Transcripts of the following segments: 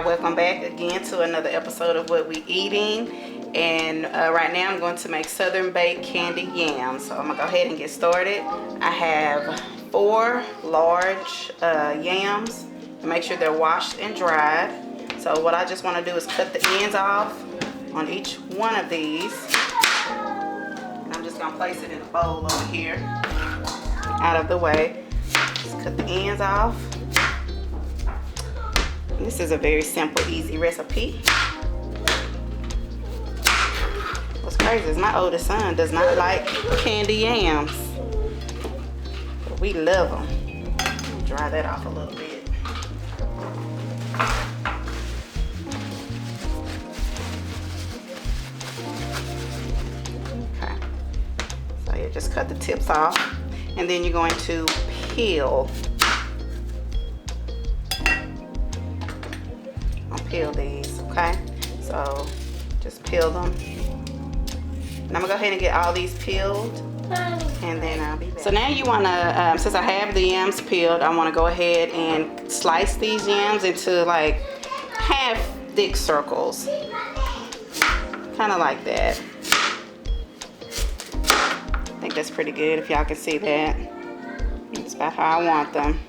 Welcome back again to another episode of What We Eating. And right now I'm going to make southern baked candied yams. So I'm gonna go ahead and get started. I have 4 large yams, and make sure they're washed and dried. So what I just want to do is cut the ends off on each one of these. And I'm just gonna place it in a bowl over here out of the way. Just cut the ends off. This is a very simple, easy recipe. What's crazy is my oldest son does not like candy yams, but we love them. Dry that off a little bit. Okay, so you just cut the tips off, and then you're going to peel. Peel these, okay? So just peel them. And I'm gonna go ahead and get all these peeled, and then I'll be back. So now you wanna, since I have the yams peeled, I wanna go ahead and slice these yams into like half thick circles. Kind of like that. I think that's pretty good if y'all can see that. That's about how I want them.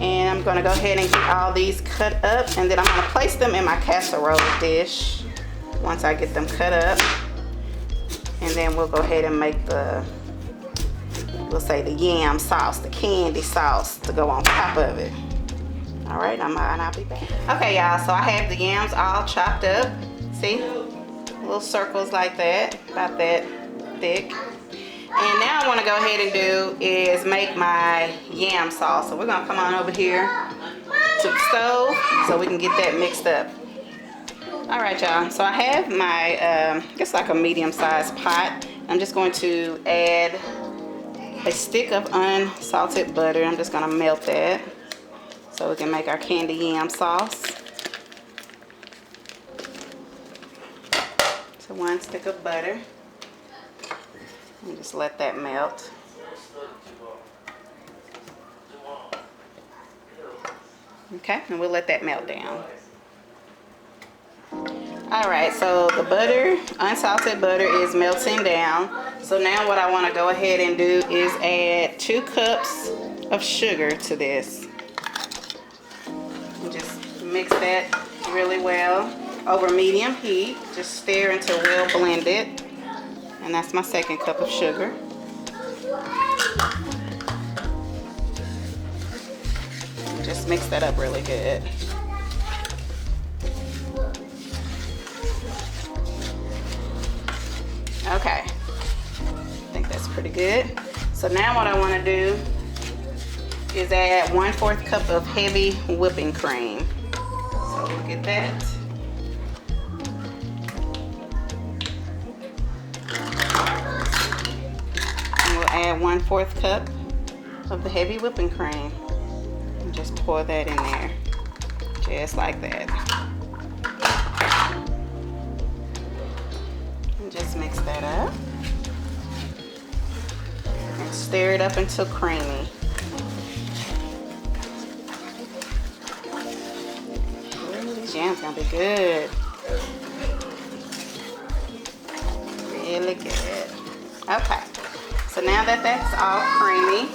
And I'm gonna go ahead and get all these cut up, and then I'm gonna place them in my casserole dish once I get them cut up. And then we'll go ahead and make we'll say the yam sauce, the candy sauce to go on top of it. All right, I'll be back. Okay, y'all, so I have the yams all chopped up. See, little circles like that, about that thick. And now I want to go ahead and do is make my yam sauce. So we're going to come on over here to the stove so we can get that mixed up. All right, y'all. So I have my, it's like a medium-sized pot. I'm just going to add a stick of unsalted butter. I'm just going to melt that so we can make our candy yam sauce. So 1 stick of butter. And just let that melt. Okay, and we'll let that melt down. Alright, so the butter, unsalted butter, is melting down. So now what I want to go ahead and do is add 2 cups of sugar to this. And just mix that really well over medium heat. Just stir until well blended. And that's my 2nd cup of sugar. Just mix that up really good. Okay, I think that's pretty good. So now what I want to do is add 1/4 cup of heavy whipping cream. So we'll get that. Add 1/4 cup of the heavy whipping cream and just pour that in there, just like that. And just mix that up and stir it up until creamy. Ooh, these yams gonna be good. Really good. Okay. So now that that's all creamy,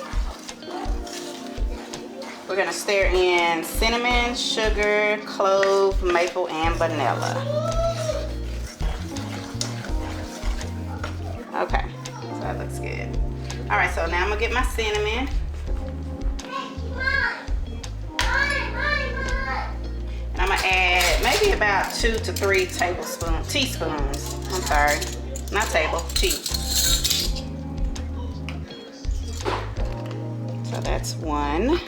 we're gonna stir in cinnamon, sugar, clove, maple, and vanilla. Okay, so that looks good. All right, so now I'm gonna get my cinnamon. And I'm gonna add maybe about 2 to 3 teaspoons. I'm sorry, not table, tea. So that's 1,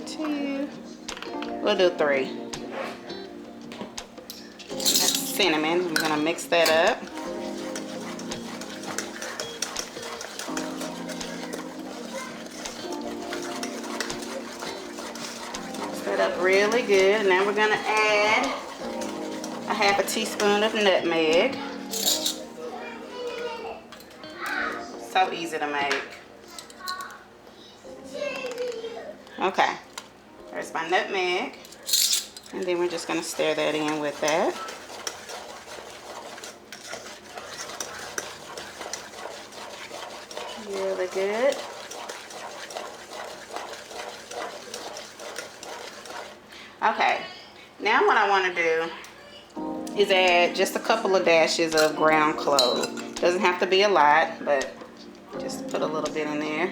2, we'll do 3. And that's cinnamon. I'm gonna mix that up. Up really good. Now we're gonna add a half a teaspoon of nutmeg. So easy to make. Okay, there's my nutmeg, and then we're just gonna stir that in with that. Really good. Okay, now what I want to do is add just a couple of dashes of ground clove. Doesn't have to be a lot, but just put a little bit in there.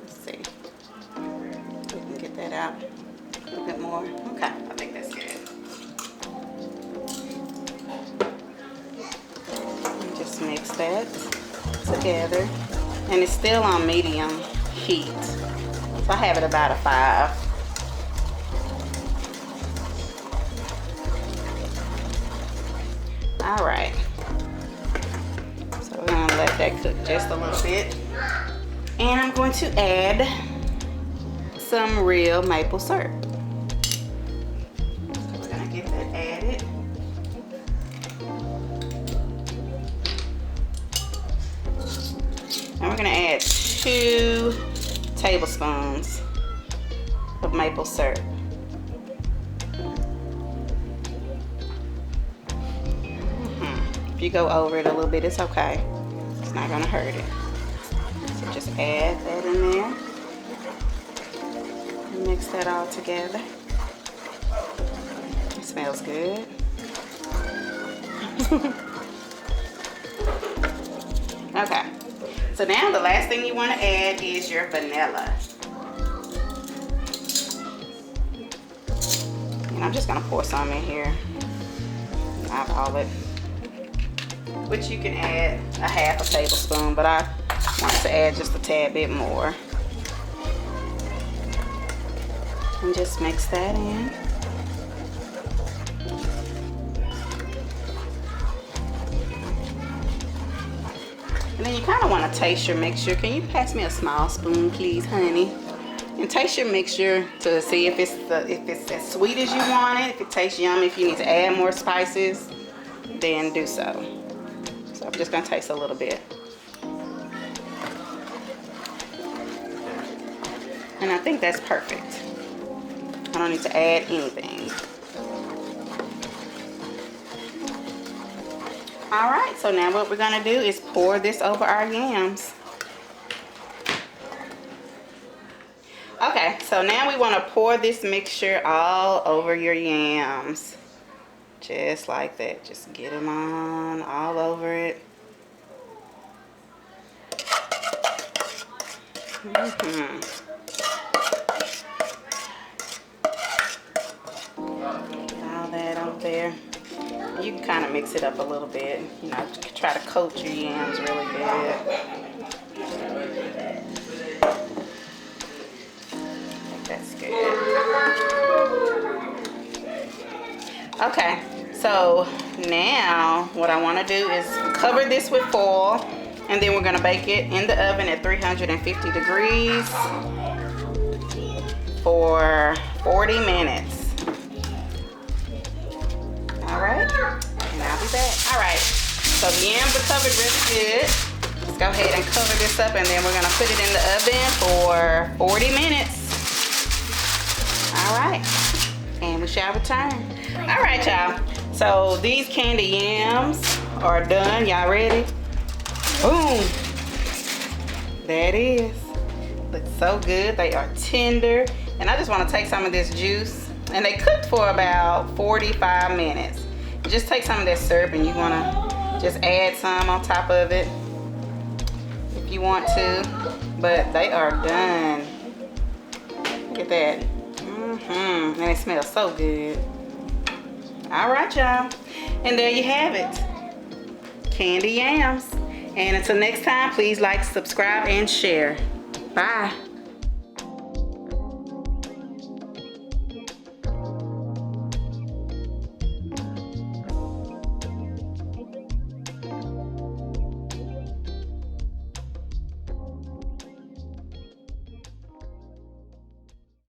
Let's see. We can get that out a little bit more. Okay, I think that's good. And just mix that together. And it's still on medium heat. So I have it about a 5. All right. So we're gonna let that cook just a little bit. And I'm going to add some real maple syrup. So we're gonna get that added. And we're gonna add 2 tablespoons of maple syrup. If you go over it a little bit, it's okay. It's not gonna hurt it. So just add that in there and mix that all together. It smells good. Okay. So now the last thing you want to add is your vanilla. And I'm just going to pour some in here. Eyeball it. Which you can add a half a tablespoon, but I want to add just a tad bit more. And just mix that in. And then you kind of want to taste your mixture. Can you pass me a small spoon, please, honey? And taste your mixture to see if it's as sweet as you want it. If it tastes yummy, if you need to add more spices, then do so. So I'm just gonna taste a little bit. And I think that's perfect. I don't need to add anything. All right, so now what we're gonna do is pour this over our yams. Okay, so now we wanna pour this mixture all over your yams. Just like that, just get them on all over it. All that over there. You can kind of mix it up a little bit, you know, try to coat your yams really good. That's good. Okay, so now what I want to do is cover this with foil, and then we're going to bake it in the oven at 350 degrees for 40 minutes. All right, and I'll be back. All right, so the yams are covered really good. Let's go ahead and cover this up, and then we're gonna put it in the oven for 40 minutes. All right, and we shall return. All right, y'all. So these candied yams are done. Y'all ready? Boom. There it is. Looks so good. They are tender, and I just want to take some of this juice. And they cooked for about 45 minutes. Just take some of that syrup and you wanna just add some on top of it if you want to. But they are done. Look at that. And it smells so good. All right, y'all. And there you have it. Candy yams. And until next time, please like, subscribe, and share. Bye.